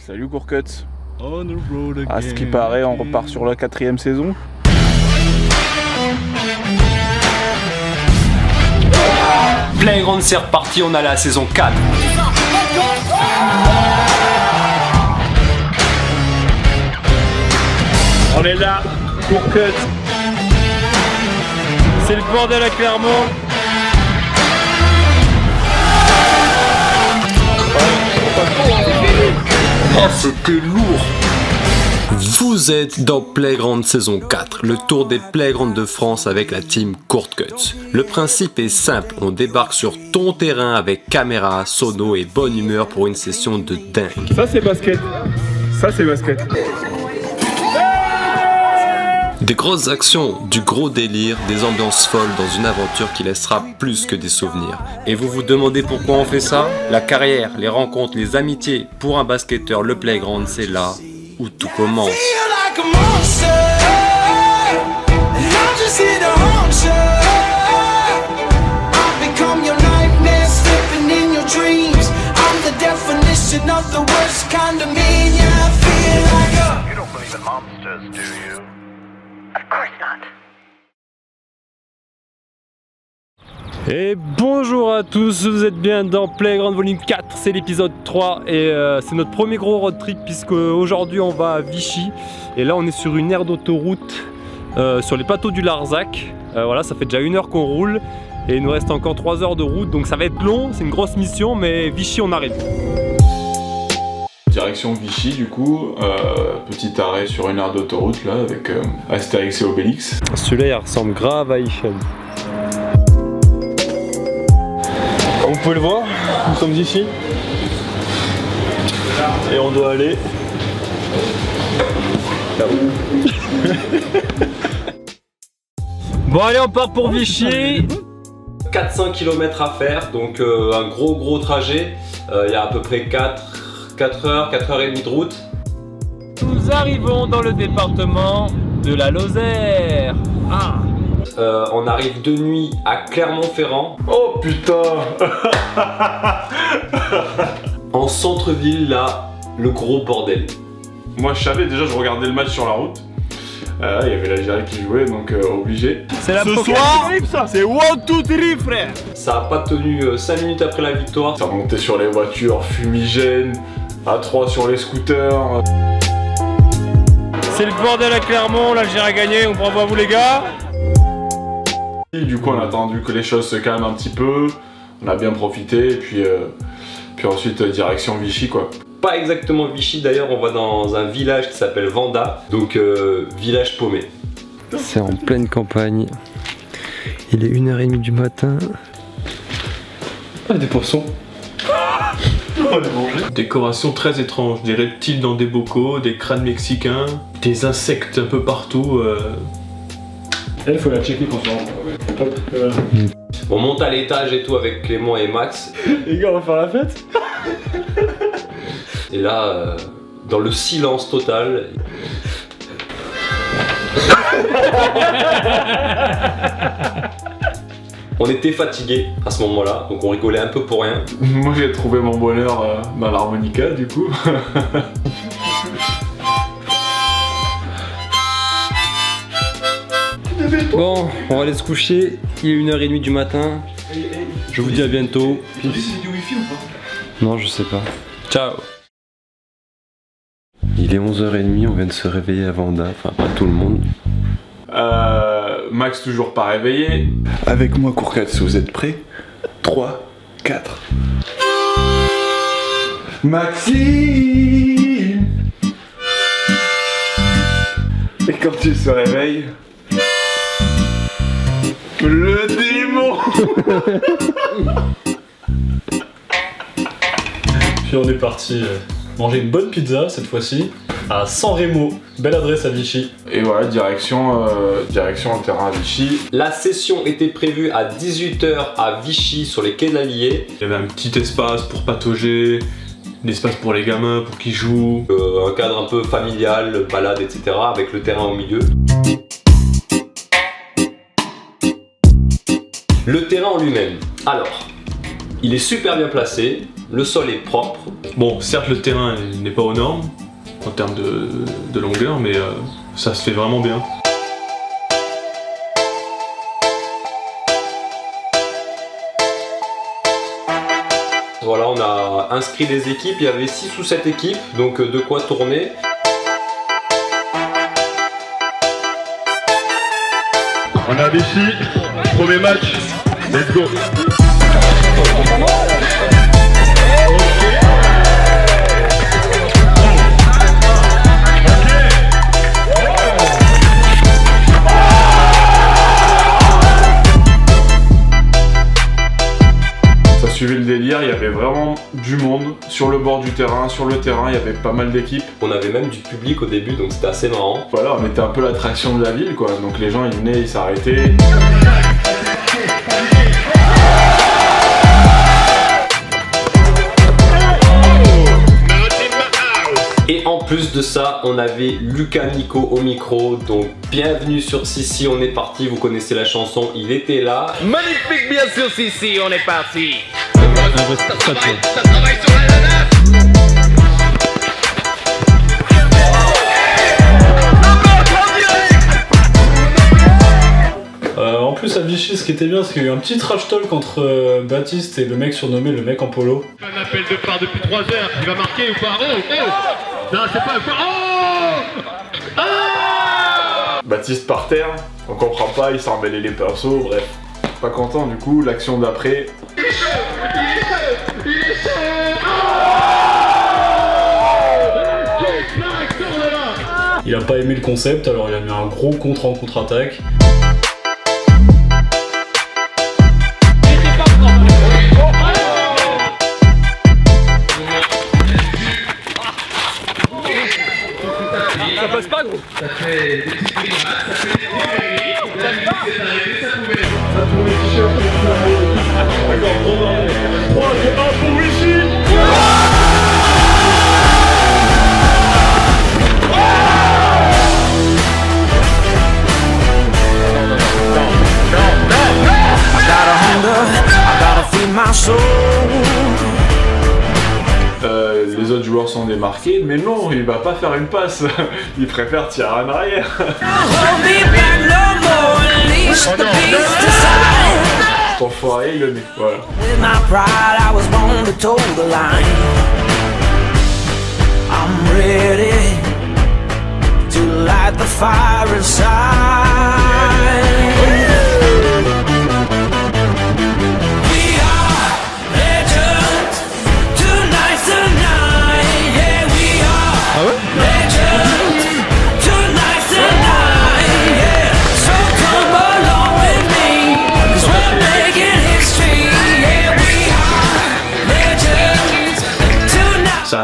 Salut Courcut. À ce qui paraît, on repart sur la 4e saison. Playground, c'est reparti, on a la saison 4. On est là, Courcut. C'est le bordel à Clermont. Oh, c'était lourd. Vous êtes dans Playground saison 4, le tour des Playgrounds de France avec la team Courcut. Le principe est simple, on débarque sur ton terrain avec caméra, sono et bonne humeur pour une session de dingue. Ça c'est basket. Ça c'est basket. Des grosses actions, du gros délire, des ambiances folles dans une aventure qui laissera plus que des souvenirs. Et vous vous demandez pourquoi on fait ça? La carrière, les rencontres, les amitiés. Pour un basketteur, le Playground, c'est là où tout commence. Et bonjour à tous, vous êtes bien dans Playground volume 4, c'est l'épisode 3 et c'est notre premier gros road trip puisque aujourd'hui on va à Vichy et là on est sur une aire d'autoroute sur les plateaux du Larzac. Voilà, ça fait déjà 1 heure qu'on roule et il nous reste encore 3 heures de route donc ça va être long, c'est une grosse mission mais Vichy on arrive. Direction Vichy du coup, petit arrêt sur une aire d'autoroute là avec Astérix et Obélix. Celui-là il ressemble grave à Hicham. Comme vous pouvez le voir, nous sommes ici et on doit aller là-haut. Bon allez, on part pour Vichy. 400 km à faire, donc un gros trajet. Il y a à peu près 4 heures et demie de route. Nous arrivons dans le département de la Lozère. On arrive de nuit à Clermont-Ferrand. Oh putain. En centre-ville, là, le gros bordel. Moi je savais déjà, je regardais le match sur la route. Il y avait l'Algérie qui jouait donc obligé. C'est la Ce soir, c'est 1, 2, 3 frère. Ça a pas tenu 5 minutes après la victoire. Ça montait sur les voitures fumigènes, à 3 sur les scooters. C'est le bordel à Clermont, l'Algérie a gagné, on bravo à vous les gars. Du coup on a attendu que les choses se calment un petit peu, on a bien profité et puis ensuite direction Vichy quoi. Pas exactement Vichy d'ailleurs, on va dans un village qui s'appelle Vanda, donc village paumé. C'est en pleine campagne, il est 1h30 du matin. Ah, des poissons. On les manger. Décoration très étrange, des reptiles dans des bocaux, des crânes mexicains, des insectes un peu partout. Il faut la checker quand on rentre. Hop, voilà. On monte à l'étage et tout avec Clément et Max. Les gars, on va faire la fête. Et là, dans le silence total. On était fatigués à ce moment-là, donc on rigolait un peu pour rien. Moi j'ai trouvé mon bonheur dans l'harmonica du coup. Bon, on va aller se coucher, il est 1h30 du matin. Je vous dis à bientôt. C'est du wifi ou pas? Non, je sais pas. Ciao. Il est 11h30, on vient de se réveiller à Vanda, enfin pas tout le monde. Max toujours pas réveillé. Avec moi Courcut, si vous êtes prêts. 3, 4. Maxime. Et quand tu se réveilles, le démon. Puis on est parti manger une bonne pizza cette fois-ci à San Remo, belle adresse à Vichy. Et voilà, direction le terrain à Vichy. La session était prévue à 18 h à Vichy sur les quais de l'Allier. Il y avait un petit espace pour patauger, un espace pour les gamins pour qu'ils jouent. Un cadre un peu familial, balade, etc. avec le terrain au milieu. Le terrain en lui-même. Alors, Il est super bien placé, le sol est propre. Bon, certes le terrain n'est pas aux normes en termes de longueur, mais ça se fait vraiment bien. Voilà, on a inscrit des équipes, il y avait 6 ou 7 équipes, donc de quoi tourner. On a Vichy, premier match, let's go. Ça suivait le délire, il y avait vraiment du monde sur le bord du terrain, sur le terrain, il y avait pas mal d'équipes. On avait même du public au début, donc c'était assez marrant. Voilà, on était un peu l'attraction de la ville, quoi. Donc les gens, ils venaient, ils s'arrêtaient. Et en plus de ça, on avait Lucas Nico au micro, donc bienvenue sur Sissi, on est parti, vous connaissez la chanson, il était là. Magnifique, bien sûr, Sissi, on est parti. En plus à Vichy, ce qui était bien, c'est qu'il y a eu un petit trash talk entre Baptiste et le mec surnommé le mec en polo. Un appel de part depuis 3 heures, il va marquer ou pas? Non, c'est pas Baptiste par terre, on comprend pas, il s'est emmêlé les pinceaux, bref. Pas content, du coup, l'action d'après. Il a pas aimé le concept, alors il a mis un gros contre en contre-attaque. Ça passe pas, gros. Ça fait des petits Les autres joueurs sont démarqués, mais non, il va pas faire une passe, il préfère tirer en arrière. Cet enfoiré, il le met, voilà.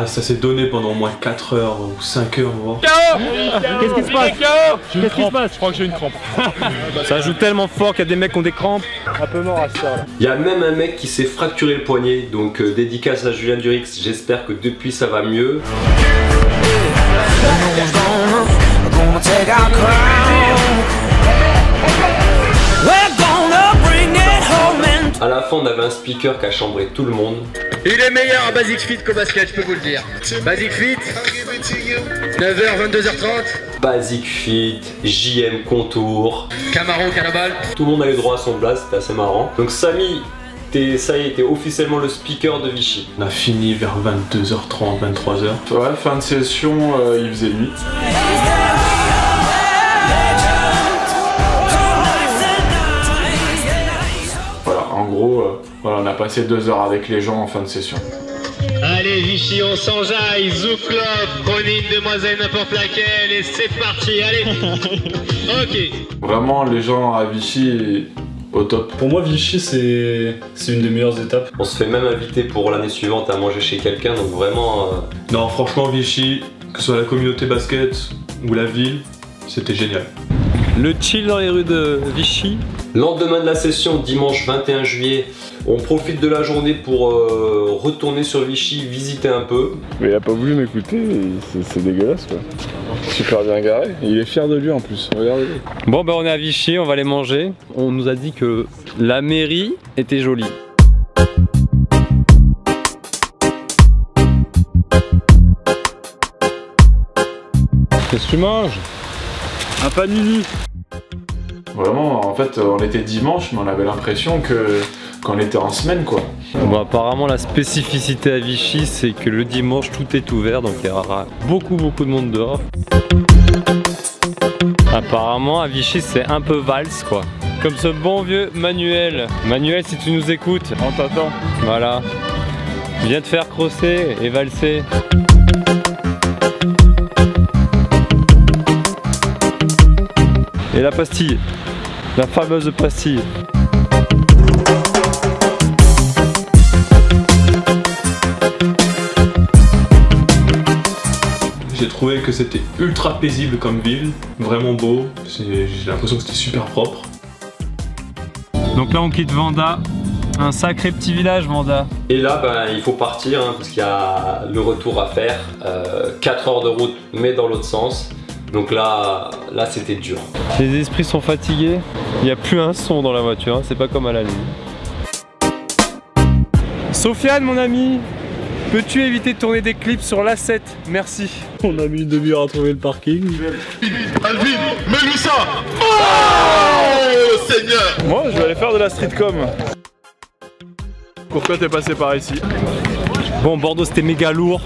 Ça s'est donné pendant au moins 4 heures ou 5 heures, voire. Qu'est-ce qui se passe? Qu'est-ce qui se passe? Je crois que j'ai une crampe. Ça joue tellement fort qu'il y a des mecs qui ont des crampes. Un peu mort à cette heure-là. Il y a même un mec qui s'est fracturé le poignet, donc dédicace à Julien Durix, j'espère que depuis ça va mieux. À la fin, on avait un speaker qui a chambré tout le monde. Il est meilleur à Basic Fit qu'au basket, je peux vous le dire. Basic Fit, 9h, 22h30. Basic Fit, JM Contour. Camaro, Cannibal. Tout le monde avait droit à son blast, c'était assez marrant. Donc Samy, ça y est, t'es officiellement le speaker de Vichy. On a fini vers 22h30, 23h. Ouais, fin de session, il faisait nuit. En gros, voilà, on a passé 2 heures avec les gens en fin de session. Allez Vichy, on s'enjaille, Zouk Love, prenez une demoiselle n'importe laquelle et c'est parti, allez. Ok. Vraiment, les gens à Vichy, au top. Pour moi, Vichy, c'est une des meilleures étapes. On se fait même inviter pour l'année suivante à manger chez quelqu'un, donc vraiment... Non, franchement, Vichy, que ce soit la communauté basket ou la ville, c'était génial. Le chill dans les rues de Vichy. Lendemain de la session, dimanche 21 juillet, on profite de la journée pour retourner sur Vichy, visiter un peu. Mais il a pas voulu m'écouter, c'est dégueulasse quoi. Super bien garé, il est fier de lui en plus, regardez-le. Bon ben on est à Vichy, on va aller manger. On nous a dit que la mairie était jolie. Qu'est-ce que tu manges? Un panini. Vraiment, en fait, on était dimanche, mais on avait l'impression qu'on était en semaine, quoi. Bon, apparemment, la spécificité à Vichy, c'est que le dimanche, tout est ouvert, donc il y aura beaucoup de monde dehors. Apparemment, à Vichy, c'est un peu valse, quoi. Comme ce bon vieux Manuel. Manuel, si tu nous écoutes, On t'attend. voilà. Viens te faire crosser et valser. Et la pastille, la fameuse pastille. J'ai trouvé que c'était ultra paisible comme ville, vraiment beau, j'ai l'impression que c'était super propre. Donc là on quitte Vanda, un sacré petit village Vanda. Et là ben, il faut partir hein, parce qu'il y a le retour à faire, 4 heures de route mais dans l'autre sens. Donc là c'était dur. Les esprits sont fatigués, il n'y a plus un son dans la voiture, hein, c'est pas comme à la nuit. Sofiane mon ami, peux-tu éviter de tourner des clips sur l'A7? Merci. On a mis une demi-heure à trouver le parking. Alvin, mets-lui ça! Oh Seigneur! Moi, je vais aller faire de la streetcom. Pourquoi t'es passé par ici? Bon, Bordeaux c'était méga lourd.